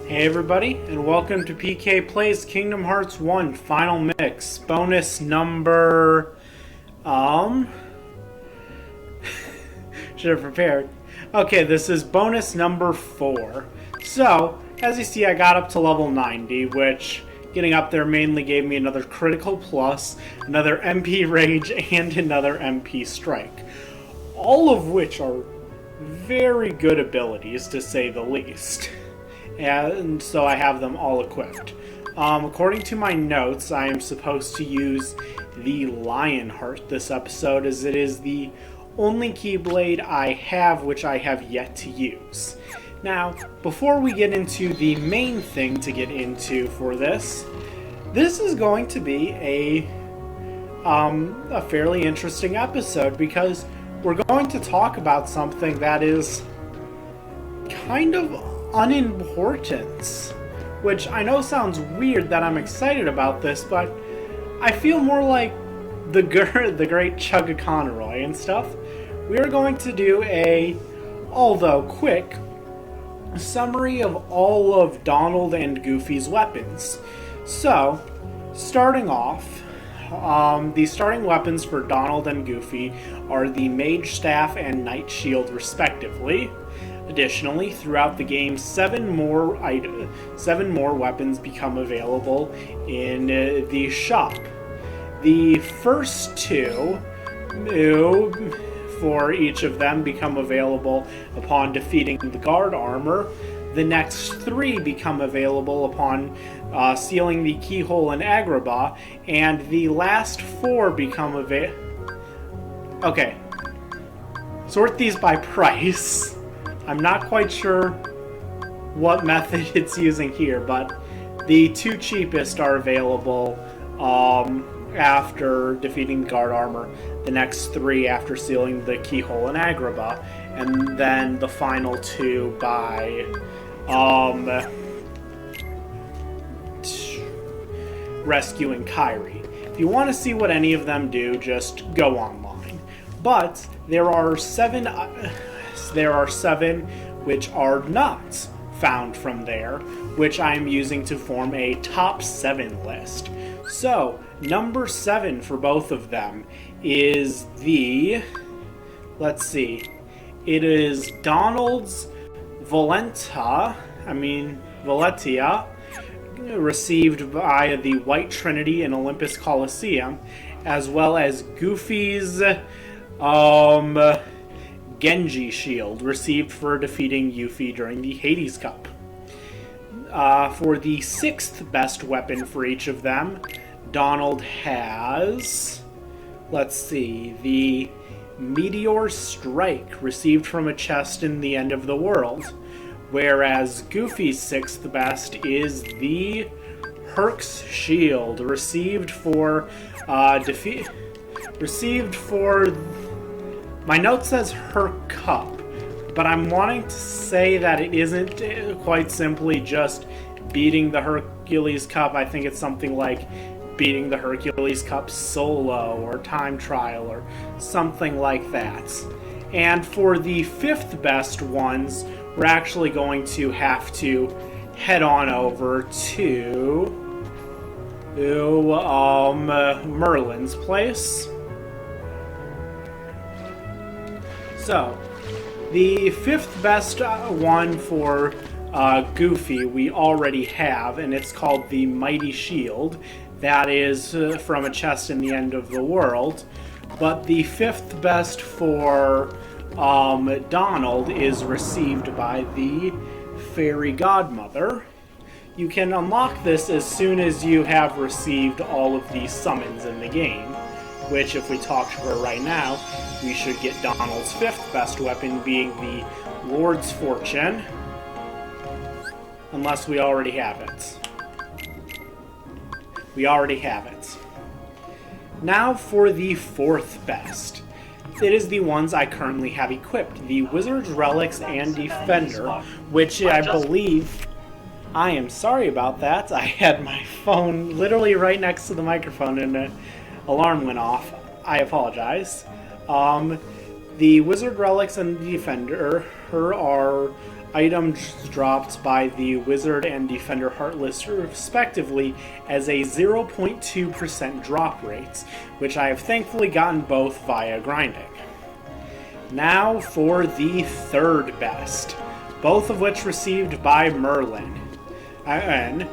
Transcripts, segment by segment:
Hey everybody, and welcome to PK Plays Kingdom Hearts 1 Final Mix, bonus number... should have prepared. Okay, this is bonus number 4. So, as you see, I got up to level 90, which getting up there mainly gave me another critical plus, another MP Rage, and another MP Strike. All of which are very good abilities, to say the least. And so I have them all equipped. According to my notes, I am supposed to use the Lionheart this episode, as it is the only Keyblade I have which I have yet to use. Now, before we get into the main thing to get into for this is going to be a fairly interesting episode, because we're going to talk about something that is kind of unimportant, which I know sounds weird that I'm excited about this, but I feel more like the great Chugga Conroy and stuff. We are going to do a, although quick, summary of all of Donald and Goofy's weapons. So, starting off, the starting weapons for Donald and Goofy are the Mage Staff and Knight Shield respectively. Additionally, throughout the game, 7 more weapons become available in the shop. The first 2 for each of them become available upon defeating the guard armor. The next 3 become available upon sealing the keyhole in Agrabah, and the last 4 become available... Okay. Sort these by price. I'm not quite sure what method it's using here, but the 2 cheapest are available after defeating guard armor, the next 3 after sealing the keyhole in Agrabah, and then the final 2 by rescuing Kairi. If you want to see what any of them do, just go online. But there are 7 which are not found from there, which I'm using to form a top 7 list. So, number 7 for both of them is the... Let's see. It is Donald's Valencia, received by the White Trinity in Olympus Coliseum, as well as Goofy's Genji Shield, received for defeating Yuffie during the Hades Cup. For the 6th best weapon for each of them, Donald has, let's see, the Meteor Strike, received from a chest in the End of the World, whereas Goofy's 6th best is the Herc's Shield, received for my note says her cup, but I'm wanting to say that it isn't quite simply just beating the Hercules Cup. I think it's something like beating the Hercules Cup solo or time trial or something like that. And for the 5th best ones, we're actually going to have to head on over to Merlin's place. So, the 5th best one for Goofy we already have, and it's called the Mighty Shield. That is from a chest in the End of the World. But the 5th best for Donald is received by the Fairy Godmother. You can unlock this as soon as you have received all of the summons in the game, which, if we talk to her right now, we should get Donald's 5th best weapon being the Lord's Fortune. Unless we already have it. We already have it. Now for the 4th best. It is the ones I currently have equipped. The Wizard's Relics and Defender, which I believe... I am sorry about that. I had my phone literally right next to the microphone and an alarm went off. I apologize. The Wizard Relics and the Defender are items dropped by the Wizard and Defender Heartless respectively as a 0.2% drop rates, which I have thankfully gotten both via grinding. Now for the third best, both of which received by Merlin. And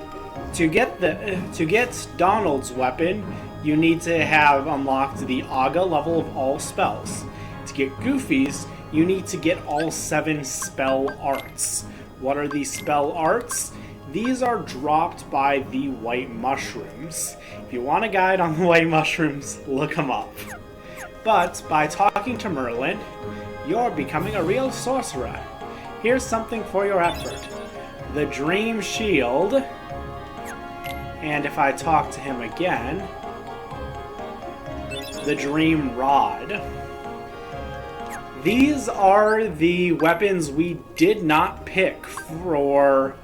to get Donald's weapon, you need to have unlocked the Aga level of all spells. To get Goofy's, you need to get all 7 spell arts. What are these spell arts? These are dropped by the white mushrooms. If you want a guide on the white mushrooms, look them up. But by talking to Merlin, you're becoming a real sorcerer. Here's something for your effort. The Dream Shield. And if I talk to him again, the Dream Rod. These are the weapons we did not pick for,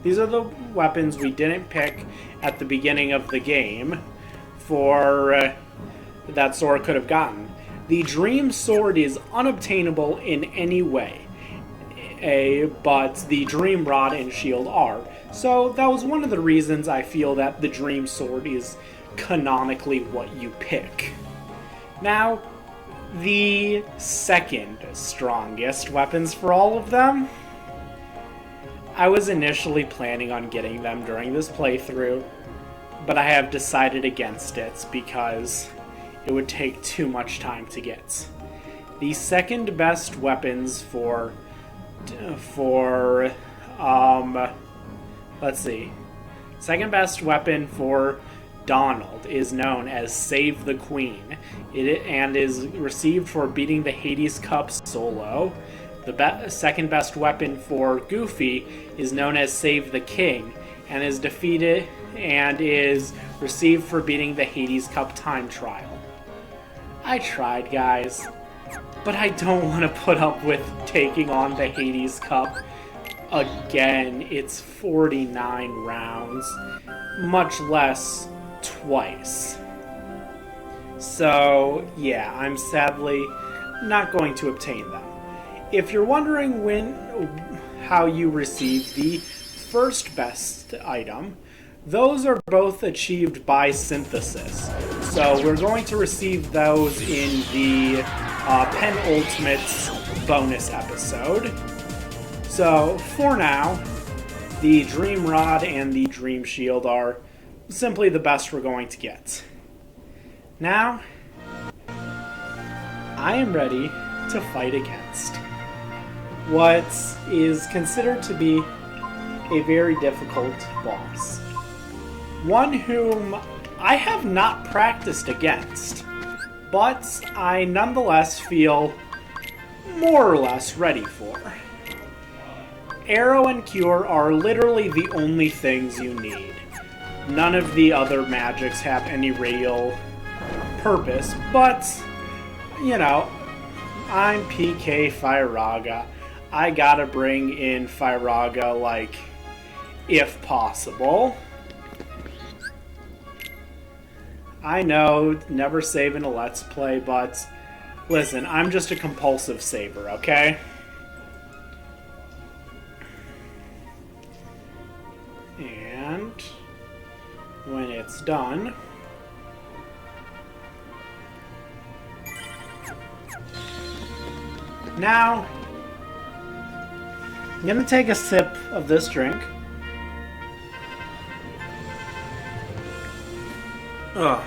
these are the weapons we didn't pick at the beginning of the game for that Sora could have gotten. The Dream Sword is unobtainable in any way, but the Dream Rod and Shield are. So that was one of the reasons I feel that the Dream Sword is canonically what you pick. Now, the second strongest weapons for all of them. I was initially planning on getting them during this playthrough, but I have decided against it because it would take too much time to get. The second best weapons let's see. Second best weapon for Donald is known as Save the Queen, and is received for beating the Hades Cup solo. The second best weapon for Goofy is known as Save the King, and is defeated and is received for beating the Hades Cup time trial. I tried, guys, but I don't want to put up with taking on the Hades Cup again. It's 49 rounds, much less twice. So, yeah, I'm sadly not going to obtain them. If you're wondering how you receive the first best item, those are both achieved by synthesis. So we're going to receive those in the Penultimates bonus episode. So, for now, the Dream Rod and the Dream Shield are simply the best we're going to get. Now, I am ready to fight against what is considered to be a very difficult boss. One whom I have not practiced against, but I nonetheless feel more or less ready for. Arrow and Cure are literally the only things you need. None of the other magics have any real purpose, but, you know, I'm PK Firaga. I gotta bring in Firaga, like, if possible. I know, never saving a Let's Play, but listen, I'm just a compulsive saver, okay? And when it's done, now I'm gonna take a sip of this drink. Ugh.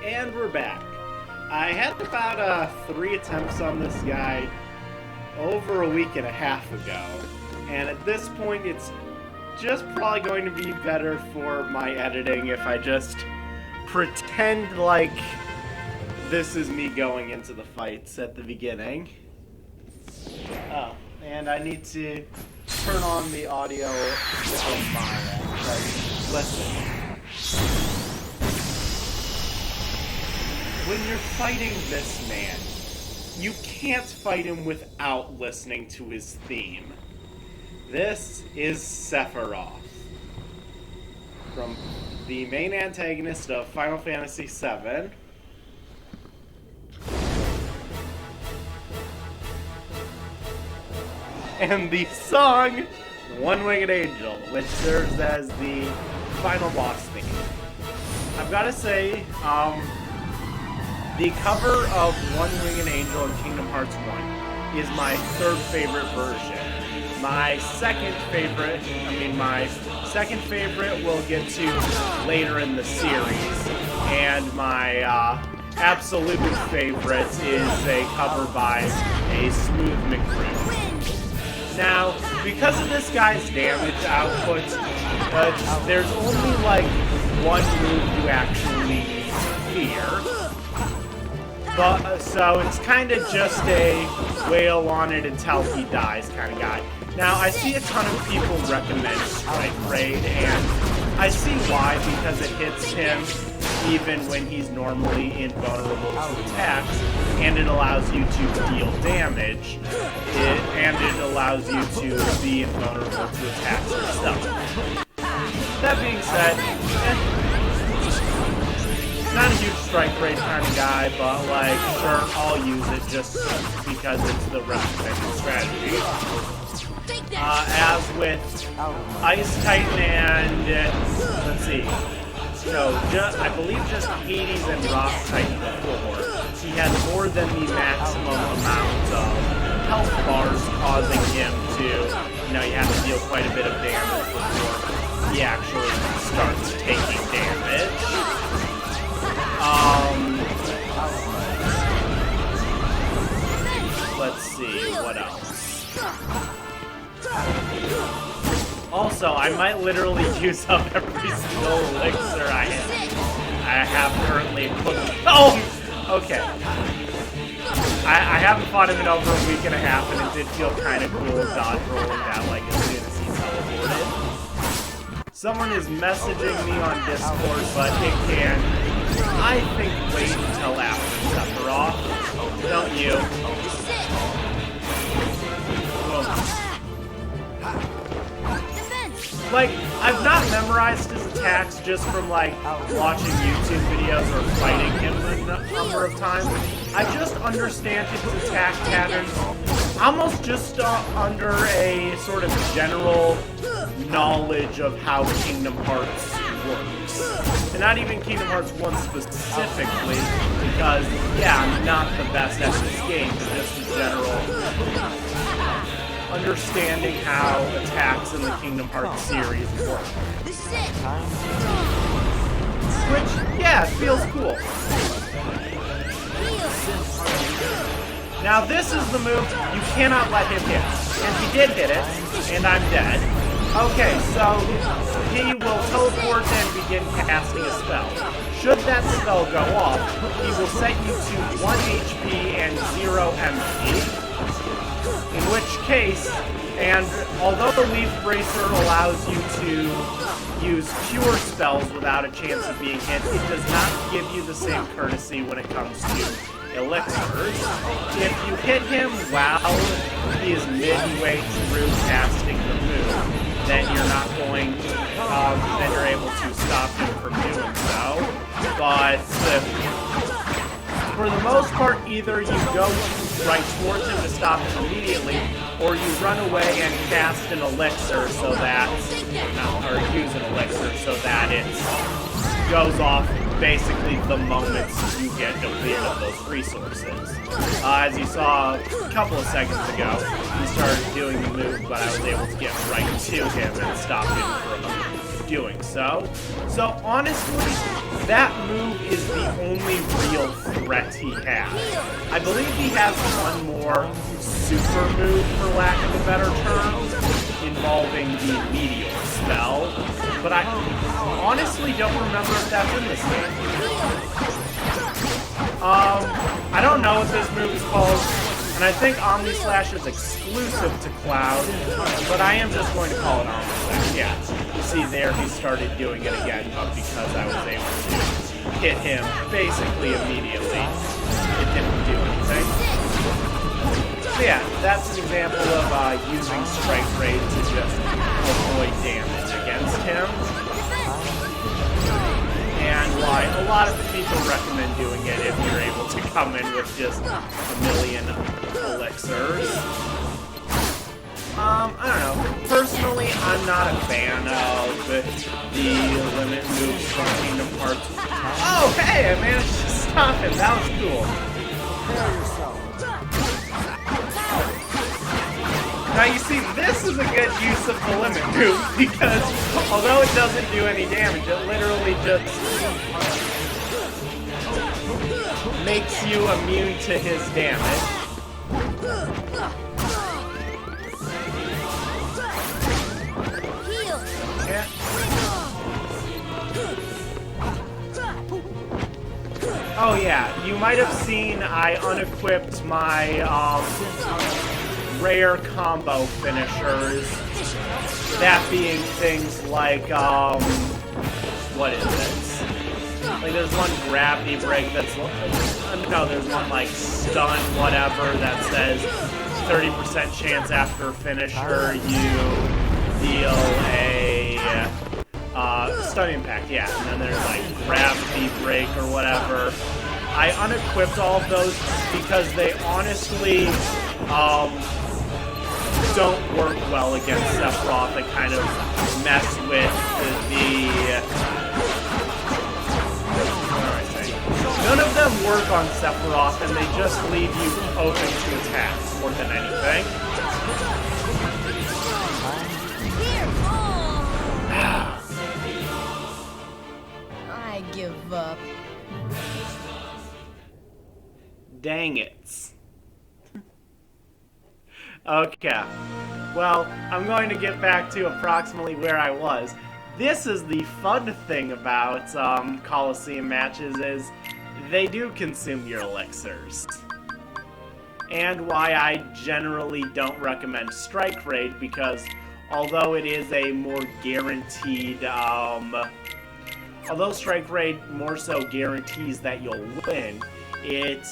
And we're back. I had about 3 attempts on this guy over a week and a half ago, and at this point it's just probably going to be better for my editing if I just pretend like this is me going into the fights at the beginning. Oh, and I need to turn on the audio on my end. Like, listen. When you're fighting this man, you can't fight him without listening to his theme. This is Sephiroth, from the main antagonist of Final Fantasy VII. and the song One-Winged Angel, which serves as the final boss theme. I've got to say, the cover of One-Winged Angel in Kingdom Hearts 1 is my third favorite version. My second favorite we'll get to later in the series, and my absolute favorite is a cover by a Smooth McCrew. Now, because of this guy's damage output, there's only like one move you actually fear. But, so it's kind of just a wail on it until he dies kind of guy. Now, I see a ton of people recommend Strike Raid, and I see why, because it hits him even when he's normally invulnerable to attacks, and it allows you to deal damage, and it allows you to be invulnerable to attacks and stuff. That being said, not a huge Strike Raid kind of guy, but like, sure, I'll use it just because it's the recommended strategy. As with Ice Titan and, let's see, no, I believe just Hades and Rock Titan before, he had more than the maximum amount of health bars, causing him to, you have to deal quite a bit of damage before he actually starts taking damage. Let's see, what else? Also, I might literally use up every single elixir I have currently equipped. Oh! Okay. I haven't fought him in over a week and a half, and it did feel kind of cool dodge rolling that like as soon as he teleported. Someone is messaging me on Discord, but it can, I think, wait until after Sephiroth. Don't you? Like, I've not memorized his attacks just from, like, watching YouTube videos or fighting him a number of times. I just understand his attack patterns almost just under a sort of general knowledge of how Kingdom Hearts works. And not even Kingdom Hearts 1 specifically, because, yeah, I'm not the best at this game, but just a general understanding how attacks in the Kingdom Hearts series work. Which, yeah, it feels cool. Now this is the move you cannot let him hit. And he did hit it, and I'm dead. Okay, so he will teleport and begin casting a spell. Should that spell go off, he will set you to 1 HP and 0 MP. In which case, and although the Leaf Bracer allows you to use pure spells without a chance of being hit, it does not give you the same courtesy when it comes to elixirs. If you hit him while he is midway through casting the move, then you're not going, then you're able to stop him from doing so. But for the most part, either you go right towards him to stop him immediately, or you run away and cast an elixir so that, or use an elixir so that it goes off basically the moment you get depleted of those resources. As you saw a couple of seconds ago, he started doing the move, but I was able to get right to him and stop him from doing so. So honestly, that move is the only real threat he has. I believe he has one more super move, for lack of a better term, involving the Meteor spell, but I honestly don't remember if that's in this game. I don't know what this move is called, and I think Omni Slash is exclusive to Cloud, but I am just going to call it Omni Slash. Yeah, you see there he started doing it again, but because I was able to hit him basically immediately, it didn't do anything. So yeah, that's an example of using Strike Raid to just avoid damage against him. And why a lot of people recommend doing it if you're able to come in with just a million elixirs. I don't know. Personally, I'm not a fan of the limit moves from Kingdom Hearts. Oh, hey, I managed to stop him. That was cool. Now you see, this is a good use of the limit move because although it doesn't do any damage, it literally just makes you immune to his damage. Yeah. Oh yeah, you might have seen I unequipped my rare combo finishers. That being things like what is it? Like there's one gravity break that's no, there's one like stun whatever that says 30% chance after finisher you deal a stun impact, yeah, and then there's like gravity break or whatever. I unequipped all of those because they honestly don't work well against Sephiroth. They kind of mess with none of them work on Sephiroth, and they just leave you open to attacks more than anything. I give up. Dang it. Okay. Well, I'm going to get back to approximately where I was. This is the fun thing about Coliseum matches is they do consume your elixirs. And why I generally don't recommend Strike Raid, because although it is a more guaranteed, although Strike Raid more so guarantees that you'll win, it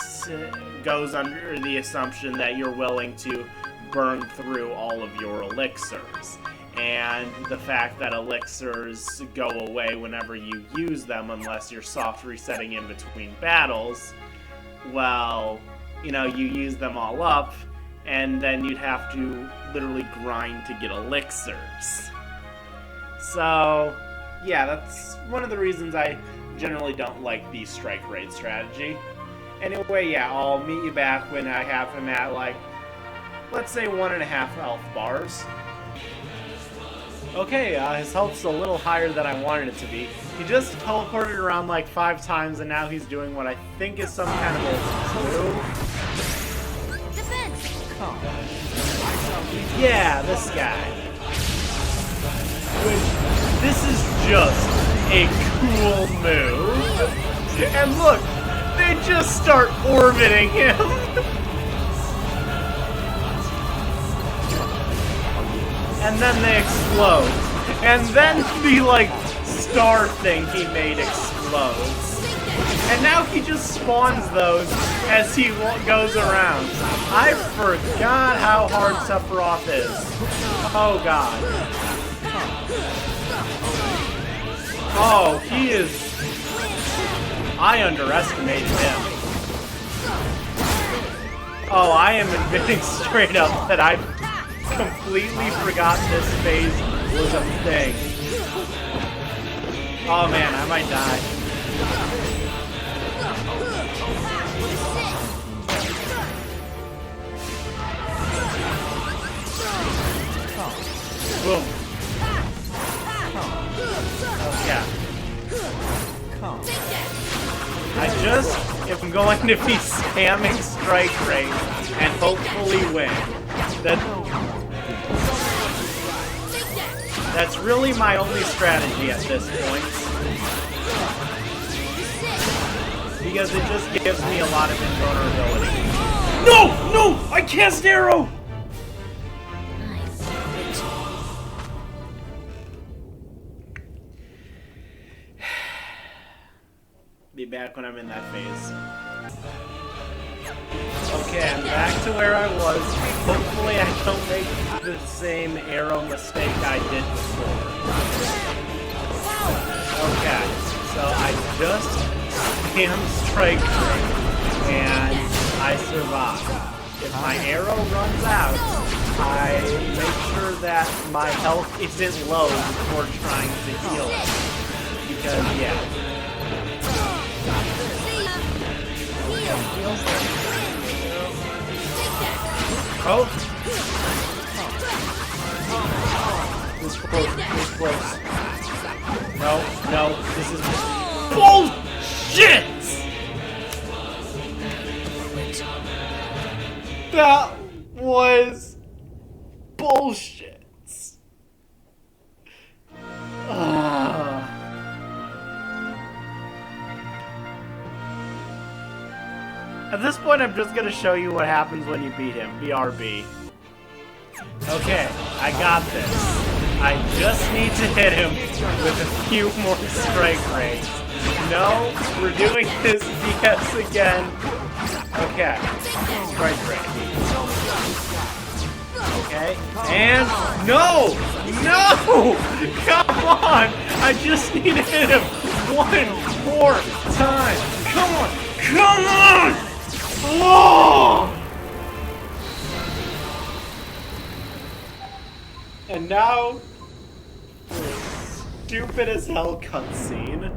goes under the assumption that you're willing to burn through all of your elixirs. And the fact that elixirs go away whenever you use them unless you're soft resetting in between battles, well, you know, you use them all up, and then you'd have to literally grind to get elixirs. So, yeah, that's one of the reasons I generally don't like the Strike Raid strategy. Anyway, yeah, I'll meet you back when I have him at, like, let's say 1.5 health bars. Okay, his health's a little higher than I wanted it to be. He just teleported around like 5 times, and now he's doing what I think is some kind of a move. Yeah, this guy. This is just a cool move. And look, they just start orbiting him. And then they explode. And then the, like, star thing he made explodes. And now he just spawns those as he goes around. I forgot how hard Sephiroth is. Oh, God. Oh, he is... I underestimated him. Oh, I am admitting straight up that I completely forgot this phase was a thing. Oh man, I might die. Boom. Yeah. I just am going to be spamming Strike Raid and hopefully win. That's really my only strategy at this point. Because it just gives me a lot of invulnerability. No! No! I cast arrow! Be back when I'm in that phase. Okay, I'm back to where I was. Hopefully I don't make the same arrow mistake I did before. Okay, so I just spammed Strike Raid, and I survived. If my arrow runs out, I make sure that my health isn't low before trying to heal it. Because, yeah. Oh! This is close, this is close. No, this is bullshit! That was bullshit. At this point, I'm just gonna show you what happens when you beat him. BRB. Okay, I got this. I just need to hit him with a few more strike rates. No, we're doing this BS again. Okay, strike rate. Okay, and no! No! Come on! I just need to hit him one more time. Come on! Come on! Oh! And now, stupid as hell cutscene.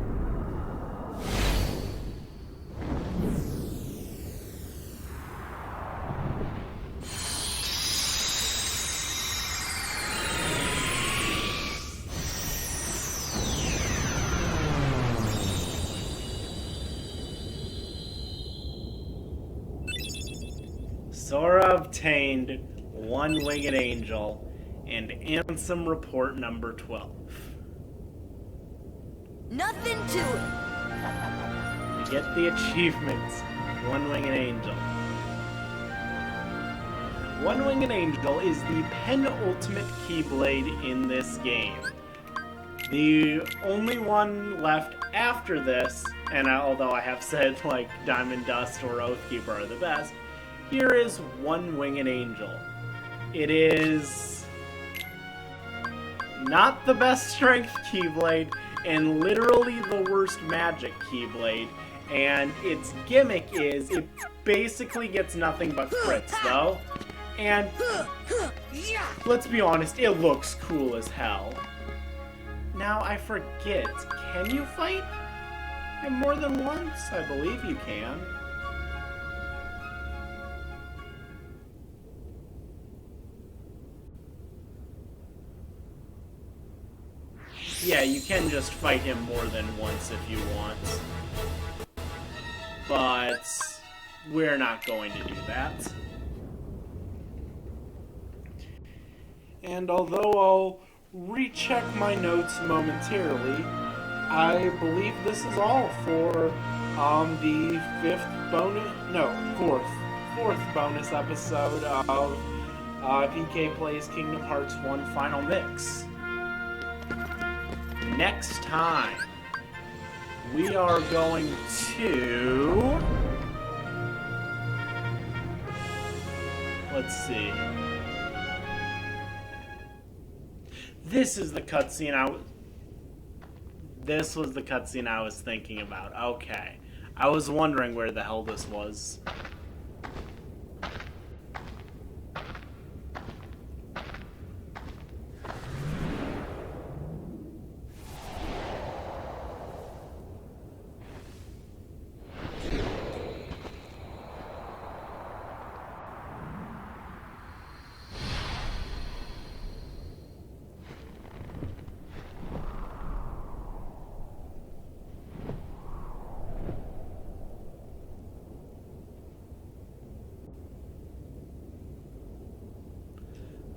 Sora obtained one winged angel and Ansem report number 12. Nothing to it. You get the achievements. One winged angel. One winged angel is the penultimate Keyblade in this game. The only one left after this, and although I have said like Diamond Dust or Oathkeeper are the best, here is One Winged Angel. It is not the best strength Keyblade, and literally the worst magic Keyblade. And its gimmick is it basically gets nothing but crits, though. And let's be honest, it looks cool as hell. Now I forget, can you fight him more than once? I believe you can. Yeah, you can just fight him more than once if you want. But we're not going to do that. And although I'll recheck my notes momentarily, I believe this is all for the fourth bonus episode of PK Plays Kingdom Hearts 1 Final Mix. Next time, we are going to... Let's see. This is the cutscene This was the cutscene I was thinking about. Okay. I was wondering where the hell this was.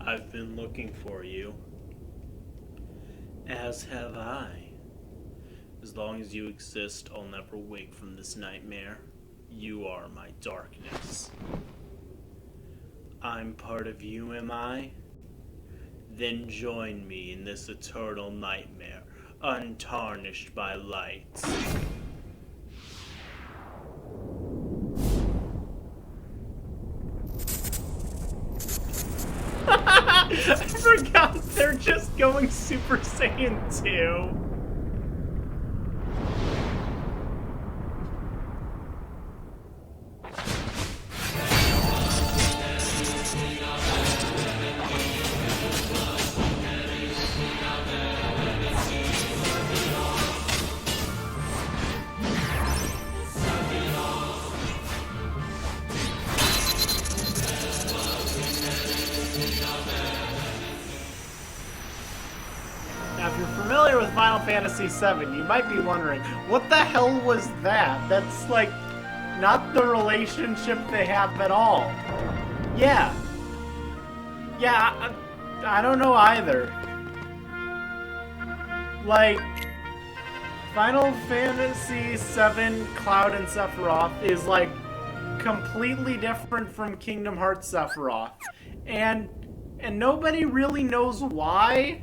I've been looking for you. As have I. As long as you exist, I'll never wake from this nightmare. You are my darkness. I'm part of you, am I? Then join me in this eternal nightmare, untarnished by light. I forgot they're just going Super Saiyan 2. familiar with Final Fantasy VII, you might be wondering, what the hell was that? That's, like, not the relationship they have at all. Yeah. Yeah, I don't know either. Like, Final Fantasy VII Cloud and Sephiroth is, like, completely different from Kingdom Hearts Sephiroth. And nobody really knows why,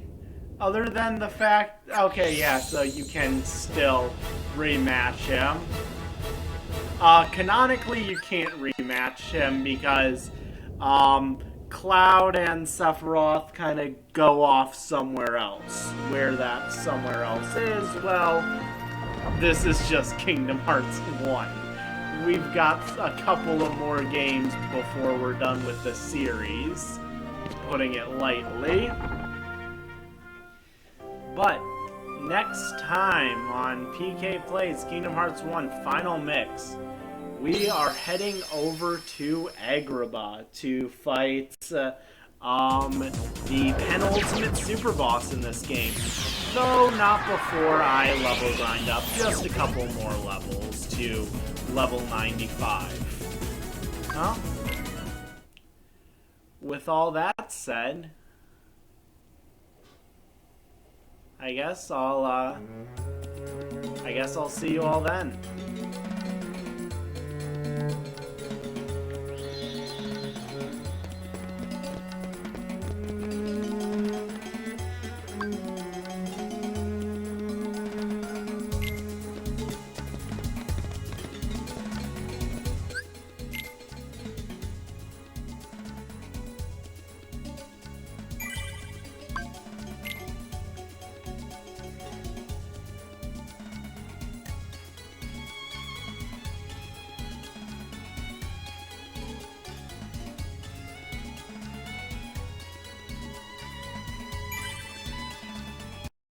other than the fact, okay, yeah, so you can still rematch him. Canonically, you can't rematch him because, Cloud and Sephiroth kind of go off somewhere else. Where that somewhere else is, well, this is just Kingdom Hearts 1. We've got a couple of more games before we're done with the series, putting it lightly. But next time on PK Plays Kingdom Hearts 1 Final Mix, we are heading over to Agrabah to fight the penultimate super boss in this game. Though not before I level grind up just a couple more levels to level 95. Well, with all that said, I guess I'll see you all then.